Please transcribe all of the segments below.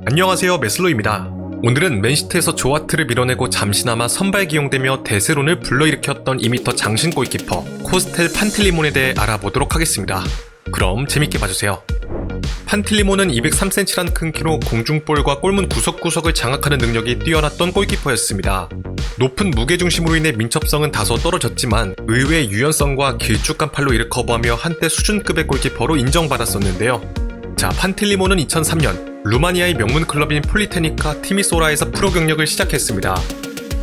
안녕하세요, 메슬로입니다. 오늘은 맨시티에서 조아트를 밀어내고 잠시나마 선발 기용되며 대세론을 불러일으켰던 2m 장신 골키퍼 코스텔 판틸리몬에 대해 알아보도록 하겠습니다. 그럼 재밌게 봐주세요. 판틸리몬은 203cm란 큰 키로 공중볼과 골문 구석구석을 장악하는 능력이 뛰어났던 골키퍼였습니다. 높은 무게중심으로 인해 민첩성은 다소 떨어졌지만 의외의 유연성과 길쭉한 팔로 이를 커버하며 한때 수준급의 골키퍼로 인정받았었는데요. 자, 판틸리몬은 2003년 루마니아의 명문 클럽인 폴리테니카 티미소라에서 프로 경력을 시작했습니다.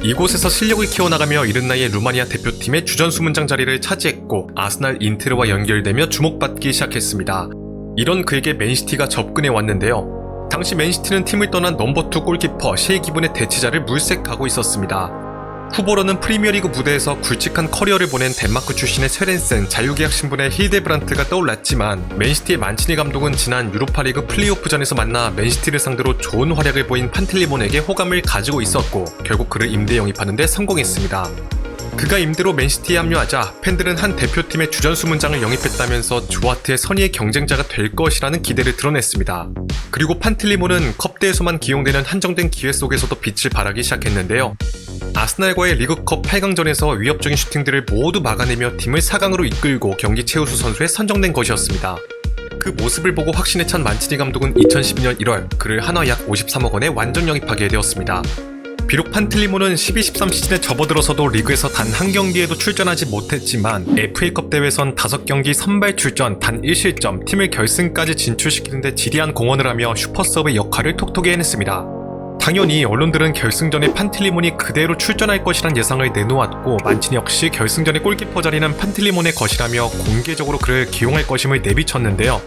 이곳에서 실력을 키워나가며 이른 나이에 루마니아 대표팀의 주전 수문장 자리를 차지했고 아스날 인테르와 연결되며 주목받기 시작했습니다. 이런 그에게 맨시티가 접근해 왔는데요. 당시 맨시티는 팀을 떠난 넘버2 골키퍼 셰이 기본의 대체자를 물색하고 있었습니다. 후보로는 프리미어리그 무대에서 굵직한 커리어를 보낸 덴마크 출신의 세렌센, 자유계약 신분의 힐데브란트가 떠올랐지만 맨시티의 만치니 감독은 지난 유로파리그 플레이오프전에서 만나 맨시티를 상대로 좋은 활약을 보인 판틸리몬에게 호감을 가지고 있었고 결국 그를 임대 영입하는 데 성공했습니다. 그가 임대로 맨시티에 합류하자 팬들은 한 대표팀의 주전 수문장을 영입했다면서 조아트의 선의의 경쟁자가 될 것이라는 기대를 드러냈습니다. 그리고 판틸리몬은 컵대에서만 기용되는 한정된 기회 속에서도 빛을 발하기 시작했는데요. 아스날과의 리그컵 8강전에서 위협적인 슈팅들을 모두 막아내며 팀을 4강으로 이끌고 경기 최우수 선수에 선정된 것이었습니다. 그 모습을 보고 확신에 찬 만치니 감독은 2012년 1월 그를 한화 약 53억 원에 완전 영입하게 되었습니다. 비록 판틸리몬은 12-13 시즌에 접어들어서도 리그에서 단 한 경기에도 출전하지 못했지만 FA컵 대회에선 5경기 선발 출전, 단 1실점, 팀을 결승까지 진출시키는데 지리한 공헌을 하며 슈퍼서브의 역할을 톡톡히 해냈습니다. 당연히 언론들은 결승전에 판틸리몬이 그대로 출전할 것이란 예상을 내놓았고 만치니 역시 결승전의 골키퍼 자리는 판틸리몬의 것이라며 공개적으로 그를 기용할 것임을 내비쳤는데요.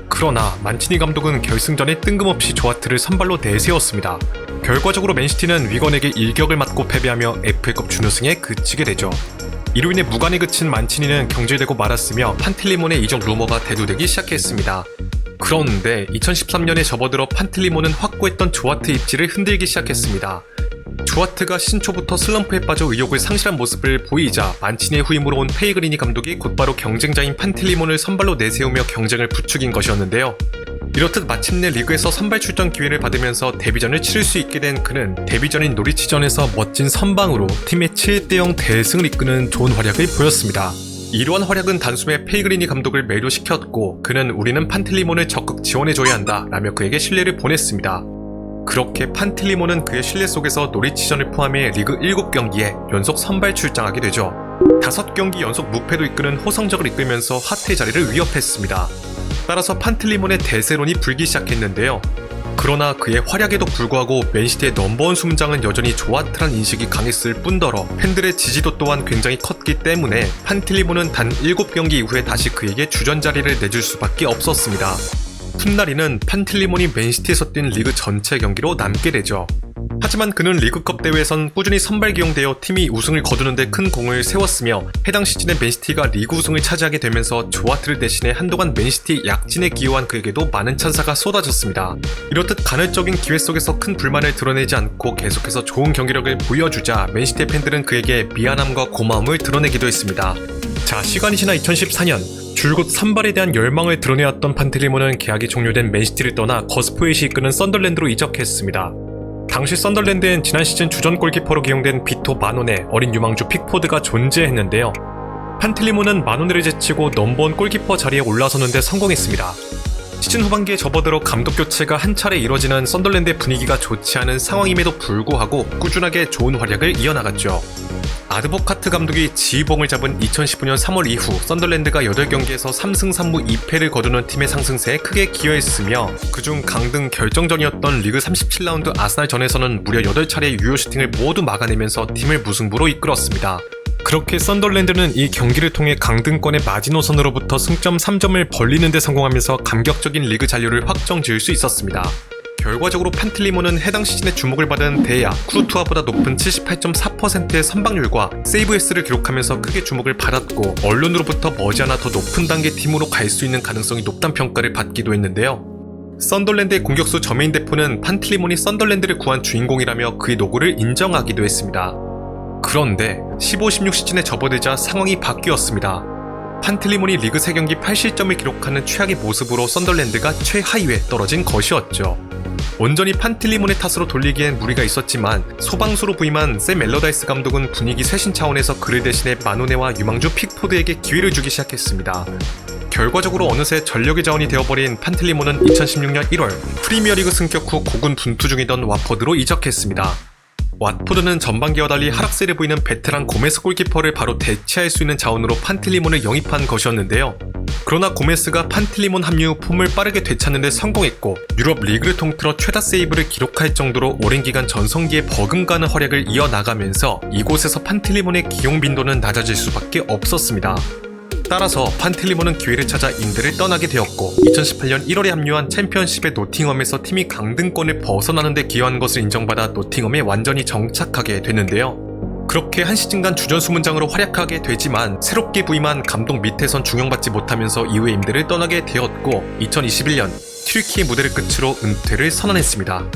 그러나 만치니 감독은 결승전에 뜬금없이 조아트를 선발로 내세웠습니다. 결과적으로 맨시티는 위건에게 일격을 맞고 패배하며 FA컵 준우승에 그치게 되죠. 이로 인해 무관에 그친 만치니는 경질되고 말았으며 판틸리몬의 이적 루머가 대두되기 시작했습니다. 그런데 2013년에 접어들어 판틸리몬은 확고했던 조아트 입지를 흔들기 시작했습니다. 조아트가 신초부터 슬럼프에 빠져 의욕을 상실한 모습을 보이자 만치니의 후임으로 온 페이그리니 감독이 곧바로 경쟁자인 판틸리몬을 선발로 내세우며 경쟁을 부추긴 것이었는데요. 이렇듯 마침내 리그에서 선발 출전 기회를 받으면서 데뷔전을 치를 수 있게 된 그는 데뷔전인 노리치전에서 멋진 선방으로 팀의 7-0 대승을 이끄는 좋은 활약을 보였습니다. 이러한 활약은 단숨에 페이그리니 감독을 매료시켰고 그는 우리는 판틸리몬을 적극 지원해줘야 한다 라며 그에게 신뢰를 보냈습니다. 그렇게 판틸리몬은 그의 신뢰 속에서 노리치전을 포함해 리그 7경기에 연속 선발 출장하게 되죠. 5경기 연속 무패도 이끄는 호성적을 이끌면서 하트의 자리를 위협했습니다. 따라서 판틸리몬의 대세론이 불기 시작했는데요. 그러나 그의 활약에도 불구하고 맨시티의 넘버원 수문장은 여전히 조아트란 인식이 강했을 뿐더러 팬들의 지지도 또한 굉장히 컸기 때문에 판틸리몬은 단 7경기 이후에 다시 그에게 주전 자리를 내줄 수밖에 없었습니다. 훗날이는 판틸리몬이 맨시티에서 뛴 리그 전체 경기로 남게 되죠. 하지만 그는 리그컵 대회에선 꾸준히 선발 기용되어 팀이 우승을 거두는 데 큰 공을 세웠으며 해당 시즌에 맨시티가 리그 우승을 차지하게 되면서 조아트를 대신해 한동안 맨시티 약진에 기여한 그에게도 많은 찬사가 쏟아졌습니다. 이렇듯 간헐적인 기회 속에서 큰 불만을 드러내지 않고 계속해서 좋은 경기력을 보여주자 맨시티 팬들은 그에게 미안함과 고마움을 드러내기도 했습니다. 자, 시간이 지나 2014년 줄곧 선발에 대한 열망을 드러내었던 판틸리몬은 계약이 종료된 맨시티를 떠나 거스포에시 이끄는 썬덜랜드로 이적했습니다. 당시 썬덜랜드엔 지난 시즌 주전 골키퍼로 기용된 비토 마노네, 어린 유망주 픽포드가 존재했는데요. 판틸리몬은 마노네를 제치고 넘버원 골키퍼 자리에 올라서는데 성공했습니다. 시즌 후반기에 접어들어 감독 교체가 한 차례 이뤄지는 썬덜랜드의 분위기가 좋지 않은 상황임에도 불구하고 꾸준하게 좋은 활약을 이어나갔죠. 아드보카트 감독이 지휘봉을 잡은 2015년 3월 이후 썬덜랜드가 8경기에서 3승 3무 2패를 거두는 팀의 상승세에 크게 기여했으며 그중 강등 결정전이었던 리그 37라운드 아스날전에서는 무려 8차례의 유효 슈팅을 모두 막아내면서 팀을 무승부로 이끌었습니다. 그렇게 썬덜랜드는 이 경기를 통해 강등권의 마지노선으로부터 승점 3점을 벌리는 데 성공하면서 감격적인 리그 잔류를 확정지을 수 있었습니다. 결과적으로 판틸리몬은 해당 시즌에 주목을 받은 데야, 쿠르투아보다 높은 78.4%의 선방률과 세이브 횟수를 기록하면서 크게 주목을 받았고 언론으로부터 머지않아 더 높은 단계 팀으로 갈 수 있는 가능성이 높다는 평가를 받기도 했는데요. 썬덜랜드의 공격수 저메인 데포는 판틸리몬이 썬덜랜드를 구한 주인공이라며 그의 노고를 인정하기도 했습니다. 그런데 15-16 시즌에 접어들자 상황이 바뀌었습니다. 판틸리몬이 리그 3경기 8실점을 기록하는 최악의 모습으로 썬덜랜드가 최하위에 떨어진 것이었죠. 온전히 판틸리몬의 탓으로 돌리기엔 무리가 있었지만 소방수로 부임한 샘 엘러다이스 감독은 분위기 쇄신 차원에서 그를 대신해 마노네와 유망주 픽포드에게 기회를 주기 시작했습니다. 결과적으로 어느새 전력의 자원이 되어버린 판틸리몬은 2016년 1월 프리미어리그 승격 후 고군 분투 중이던 와포드로 이적했습니다. 왓포드는 전반기와 달리 하락세를 보이는 베테랑 고메스 골키퍼를 바로 대체할 수 있는 자원으로 판틸리몬을 영입한 것이었는데요. 그러나 고메스가 판틸리몬 합류 후 폼을 빠르게 되찾는 데 성공했고 유럽 리그를 통틀어 최다 세이브를 기록할 정도로 오랜 기간 전성기의 버금가는 활약을 이어나가면서 이곳에서 판틸리몬의 기용 빈도는 낮아질 수밖에 없었습니다. 따라서 판틸리몬은 기회를 찾아 인대를 떠나게 되었고 2018년 1월에 합류한 챔피언십의 노팅엄에서 팀이 강등권을 벗어나는 데 기여한 것을 인정받아 노팅엄에 완전히 정착하게 됐는데요. 그렇게 한 시즌간 주전수문장으로 활약하게 되지만 새롭게 부임한 감독 밑에선 중용받지 못하면서 이후에 임대를 떠나게 되었고 2021년 튀르키예 무대를 끝으로 은퇴를 선언했습니다.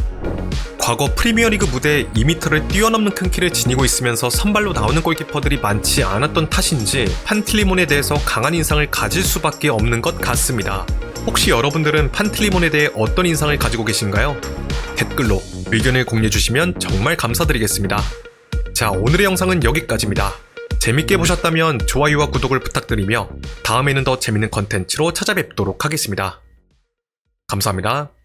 과거 프리미어리그 무대에 2m를 뛰어넘는 큰 키를 지니고 있으면서 선발로 나오는 골키퍼들이 많지 않았던 탓인지 판틸리몬에 대해서 강한 인상을 가질 수밖에 없는 것 같습니다. 혹시 여러분들은 판틸리몬에 대해 어떤 인상을 가지고 계신가요? 댓글로 의견을 공유해주시면 정말 감사드리겠습니다. 자, 오늘의 영상은 여기까지입니다. 재밌게 보셨다면 좋아요와 구독을 부탁드리며 다음에는 더 재밌는 컨텐츠로 찾아뵙도록 하겠습니다. 감사합니다.